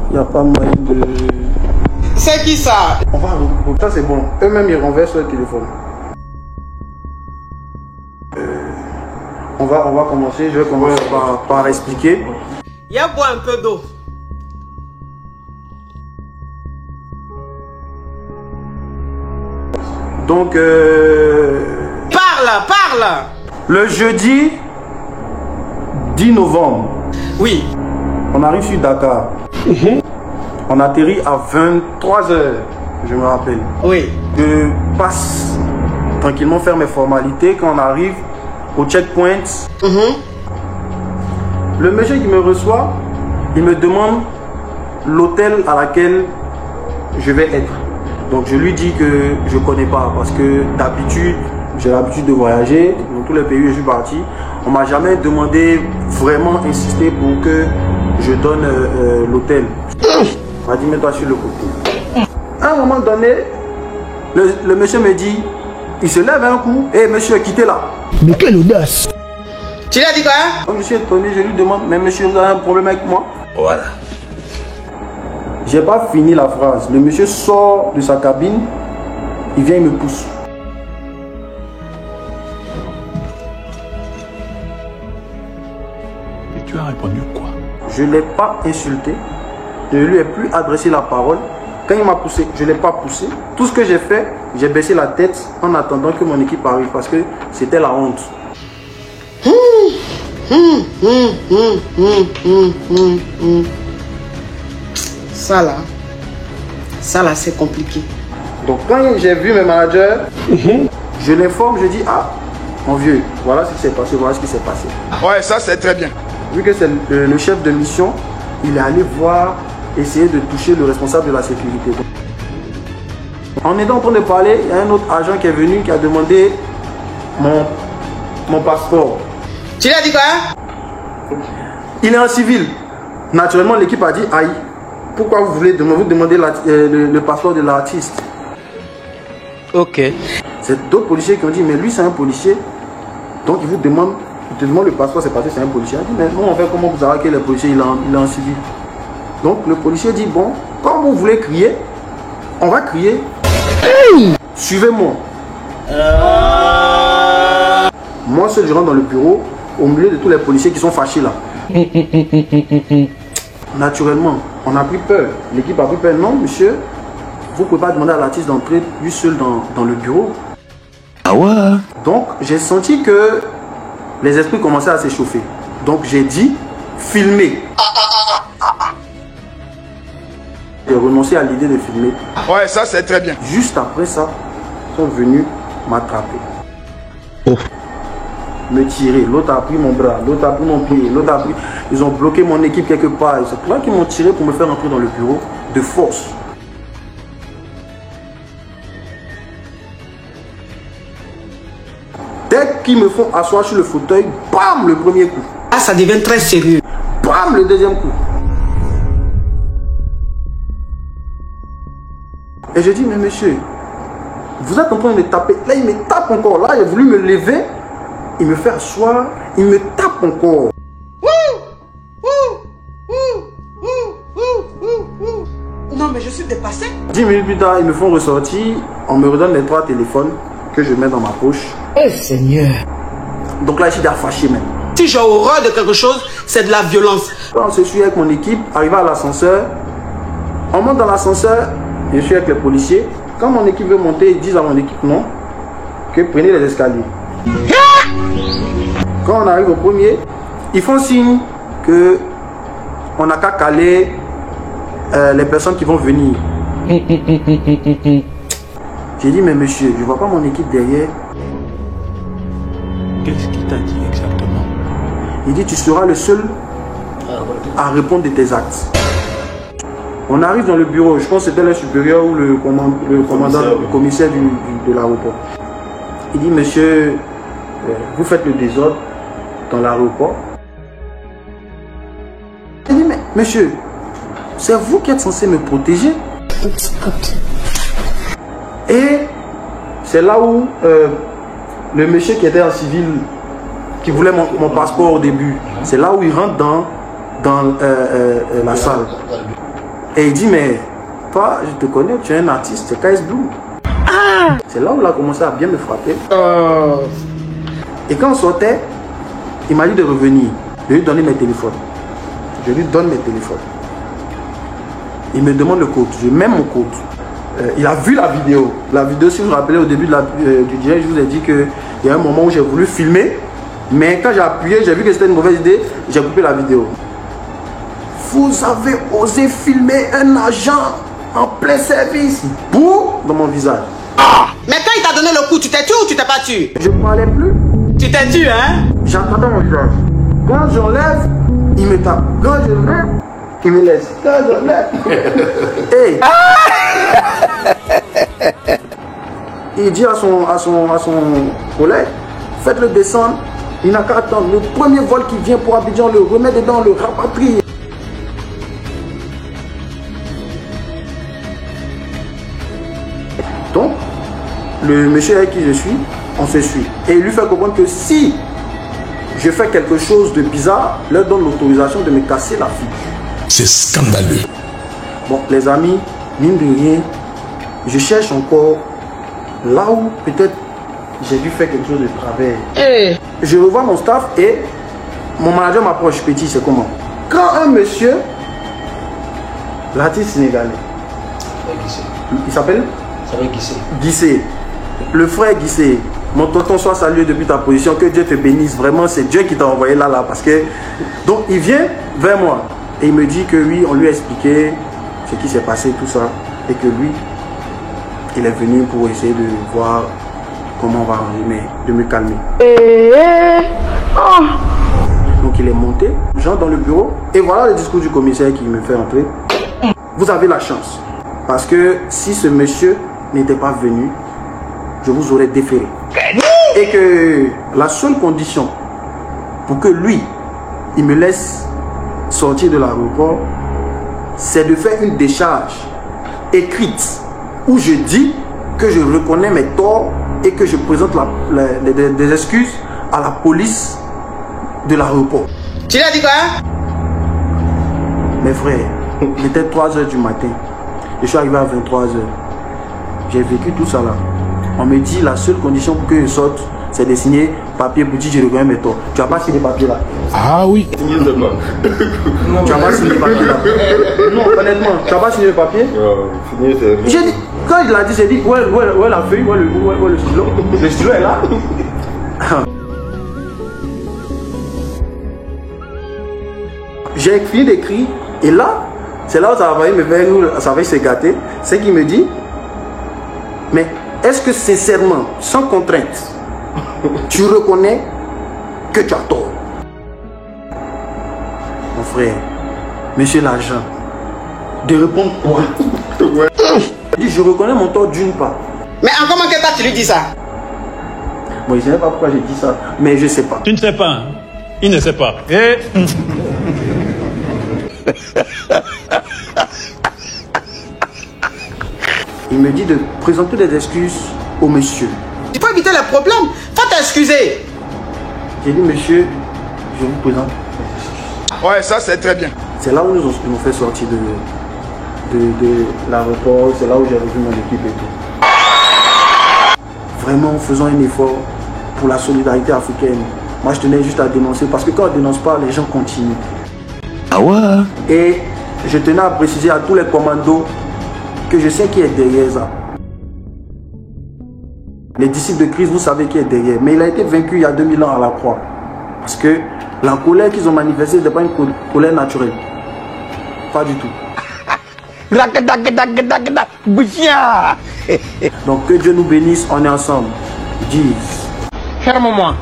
Il n'y a pas moyen de... C'est qui ça? Ça c'est bon. Eux-mêmes ils renversent le téléphone. On va commencer. Je vais commencer par expliquer. Il y a boire un peu d'eau. Donc, Parle. le jeudi 10 novembre, Oui. on arrive sur Dakar. On atterrit à 23 h, je me rappelle. Oui. Je passe tranquillement faire mes formalités. Quand on arrive au checkpoint, le monsieur qui me reçoit, il me demande l'hôtel à laquelle je vais être. Donc je lui dis que je ne connais pas parce que d'habitude, j'ai l'habitude de voyager dans tous les pays où je suis parti. On m'a jamais demandé, vraiment insisté pour que je donne l'hôtel. On m'a dit mets-toi sur le côté. À un moment donné, le monsieur me dit, il se lève un coup, hé monsieur, quittez là. Mais quelle audace! Tu l'as dit quoi? Quand je suis étonné, je lui demande, mais monsieur, vous avez un problème avec moi? Voilà. J'ai pas fini la phrase. Le monsieur sort de sa cabine, il vient, il me pousse. Et tu as répondu quoi? Je ne l'ai pas insulté. Je ne lui ai plus adressé la parole. Quand il m'a poussé, je ne l'ai pas poussé. Tout ce que j'ai fait, j'ai baissé la tête en attendant que mon équipe arrive parce que c'était la honte. Ça là, c'est compliqué. Donc quand j'ai vu mes managers, je l'informe, je dis, ah, mon vieux, voilà ce qui s'est passé, voilà ce qui s'est passé. Ouais, ça c'est très bien. Vu que c'est le chef de mission, il est allé voir, essayer de toucher le responsable de la sécurité. En étant en train de parler, il y a un autre agent qui est venu, qui a demandé mon passeport. Tu l'as dit quoi? Il est en civil. Naturellement, l'équipe a dit, aïe, pourquoi vous voulez vous demander le passeport de l'artiste? Ok. C'est d'autres policiers qui ont dit, mais lui c'est un policier, donc il vous demande le passeport, c'est parce que c'est un policier. Il a dit, mais non, en fait, comment vous savez que le policier il est en civil? Donc le policier dit, bon, quand vous voulez crier, on va crier. Hey! Suivez-moi. Moi seul, je rentre dans le bureau, au milieu de tous les policiers qui sont fâchés là. Naturellement, on a pris peur. L'équipe a pris peur. Non, monsieur, vous ne pouvez pas demander à l'artiste d'entrer lui seul dans le bureau. Ah ouais? Donc, j'ai senti que les esprits commençaient à s'échauffer. Donc, j'ai dit, filmer. J'ai renoncé à l'idée de filmer. Ouais, ça c'est très bien. Juste après ça, ils sont venus m'attraper. Oh. Me tirer. L'autre a pris mon bras, l'autre a pris mon pied, l'autre a pris... Ils ont bloqué mon équipe quelque part. C'est pour ça qu'ils m'ont tiré pour me faire entrer dans le bureau de force. Dès qu'ils me font asseoir sur le fauteuil, bam, le premier coup. Ah, ça devient très sérieux. Bam, le deuxième coup. Et je dis, mais monsieur, vous êtes en train de me taper. Là, il me tape encore. Là, il a voulu me lever. Il me fait asseoir. Il me tape encore. Non, mais je suis dépassé. 10 minutes plus tard, ils me font ressortir. On me redonne les 3 téléphones que je mets dans ma poche. Eh Seigneur. Donc là, je suis déjà fâché même. Si j'ai horreur de quelque chose, c'est de la violence. On se suit avec mon équipe, arrivé à l'ascenseur. On monte dans l'ascenseur. Je suis avec les policiers. Quand mon équipe veut monter, ils disent à mon équipe non, que prenez les escaliers. Quand on arrive au premier, ils font signe que on n'a qu'à caler les personnes qui vont venir. J'ai dit, mais monsieur, je ne vois pas mon équipe derrière. Qu'est-ce qu'il t'a dit exactement? Il dit, tu seras le seul à répondre de tes actes. On arrive dans le bureau, je pense que c'était le supérieur ou le commandant, le commissaire de l'aéroport. Il dit, monsieur, vous faites le désordre dans l'aéroport. Il dit, mais monsieur, c'est vous qui êtes censé me protéger. Et c'est là où le monsieur qui était en civil, qui voulait mon passeport au début, c'est là où il rentre dans la salle. Et il dit, mais toi, je te connais, tu es un artiste, c'est KS Blue. C'est là où il a commencé à bien me frapper. Et quand on sortait, il m'a dit de revenir. Je lui ai donné mes téléphones. Je lui donne mes téléphones. Il me demande le code. Je mets mon code. Il a vu la vidéo. La vidéo, si vous vous rappelez, au début du direct, je vous ai dit qu'il y a un moment où j'ai voulu filmer. Mais quand j'ai appuyé, j'ai vu que c'était une mauvaise idée. J'ai coupé la vidéo. Vous avez osé filmer un agent en plein service. Boum, dans mon visage. Mais quand il t'a donné le coup, tu t'es tué ou tu t'es pas tué? Je ne parlais plus. Tu t'es tué, hein? J'entendais mon visage. Quand j'enlève, il me tape. Quand je lève, il me laisse. Quand j'enlève. Hey. Il dit à son collègue, faites-le descendre. Il n'a qu'à attendre. Le premier vol qui vient pour Abidjan, le remet dedans, le rapatrie. Donc, le monsieur avec qui je suis, on se suit. Et il lui fait comprendre que si je fais quelque chose de bizarre, leur donne l'autorisation de me casser la figure. C'est scandaleux. Bon, les amis, mine de rien, je cherche encore là où peut-être j'ai dû faire quelque chose de travers. Je revois mon staff et mon manager m'approche. Petit, c'est comment? Quand un monsieur, l'artiste sénégalais, il s'appelle Guissé. Le frère Guissé, mon tonton, soit salué depuis ta position, que Dieu te bénisse. Vraiment, c'est Dieu qui t'a envoyé là, parce que... Donc, il vient vers moi et il me dit que oui, on lui a expliqué ce qui s'est passé, tout ça, et que lui, il est venu pour essayer de voir comment on va arranger, de me calmer. Donc, il est monté, j'entre dans le bureau, et voilà le discours du commissaire qui me fait entrer. Vous avez la chance, parce que si ce monsieur n'était pas venu, je vous aurais déféré. Et que la seule condition pour que lui, il me laisse sortir de l'aéroport, c'est de faire une décharge écrite où je dis que je reconnais mes torts et que je présente des excuses à la police de l'aéroport. Tu l'as dit quoi? Mes frères, il était 3 h du matin. Je suis arrivé à 23 h. J'ai vécu tout ça là. On me dit la seule condition pour que je sorte, c'est de signer papier pour dire je reconnais mes torts. Tu n'as pas signé papier là? Ah oui. Tu n'as pas signé papier là? Non, honnêtement, tu n'as pas signé le papier? J'ai dit, quand il l'a dit, j'ai dit, où est la feuille, où est le stylo? Le stylo est là. J'ai fini d'écrire et là, c'est là où ça va me faire, ça va se gâter. C'est qu'il me dit, mais est-ce que sincèrement, sans contrainte, tu reconnais que tu as tort? Mon frère, monsieur l'agent, de répondre quoi? Il dit, je reconnais mon tort d'une part. Mais en comment que tu lui dis ça? Bon, je ne sais pas pourquoi j'ai dit ça, mais je ne sais pas. Tu ne sais pas, hein? Il ne sait pas. Il me dit de présenter des excuses au monsieur. Tu peux éviter les problèmes. Faut t'excuser. J'ai dit, monsieur, je vous présente des excuses. Ouais, ça c'est très bien. C'est là où ils m'ont fait sortir de l'aéroport. C'est là où j'ai revu mon équipe et tout. Vraiment, faisons un effort pour la solidarité africaine. Moi, je tenais juste à dénoncer parce que quand on ne dénonce pas, les gens continuent. Ah ouais? Et je tenais à préciser à tous les commandos que je sais qui est derrière ça. Les disciples de Christ, vous savez qui est derrière. Mais il a été vaincu il y a 2000 ans à la croix. Parce que la colère qu'ils ont manifestée, ce n'est pas une colère naturelle. Pas du tout. Donc que Dieu nous bénisse, on est ensemble. Dis. Ferme-moi.